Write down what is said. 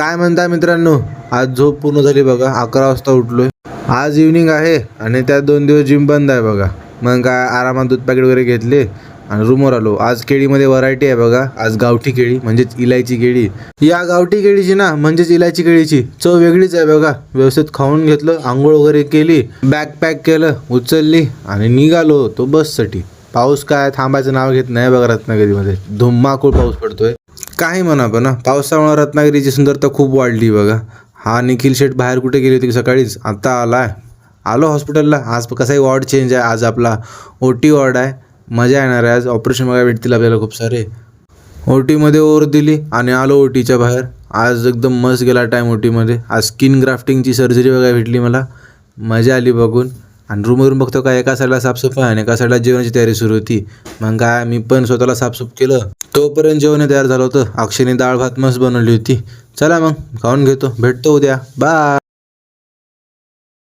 काय म्हणता मित्रांनो, आज झोप पूर्ण झाली बघा. 11 वाजता उठलोय. आज इव्हनिंग आहे आणि त्यात 2 दिवस जिम बंद आहे बघा. मग काय आरामात दूध पॅकेट वगैरे घेतले आणि रूमवर आलो. आज केळीमध्ये व्हरायटी आहे बघा. आज गावठी केळी म्हणजेच इलायची केळी. या गावठी केळीची ना म्हणजेच इलायची केळीची चव वेगळीच आहे बघा. व्यवस्थित खाऊन घेतलं, आंघोळ वगैरे केली, बॅग पॅक केलं, उचलली आणि निघालो होतो बससाठी. पाऊस काय थांबायचं नाव घेत नाही बघा. रत्नागिरीमध्ये धुमाकूळ पाऊस पडतोय. काही म्हणा पण पावसामुळे रत्नागिरीची सुंदरता खूप वाढली बघा. हा निखिल शेठ बाहेर कुठे गेली होती सकाळीच, आता आलो हॉस्पिटलला. आज कसाही वॉर्ड चेंज आहे. आज आपला OT वॉर्ड आहे. मजा येणार आहे. आज ऑपरेशन बघायला भेटतील आपल्याला खूप सारे. OTमध्ये ओर दिली आणि आलो OTच्या बाहेर. आज एकदम मस्त गेला टाईम OTमध्ये. आज स्किन ग्राफ्टिंगची सर्जरी बघायला भेटली मला. मजा आली बघून. आणि रूमवरून बघतो काय एका साईडला साफसफाई आणि एका साईडला जेवणाची तयारी सुरू होती. मग काय मी पण स्वतःला साफसूफ केलं. तोपर्यंत जेवण तयार झालं होतं. अक्षयने डाळ भात मस्त बनवली होती. चला मग खाऊन घेतो. भेटतो उद्या. बाय.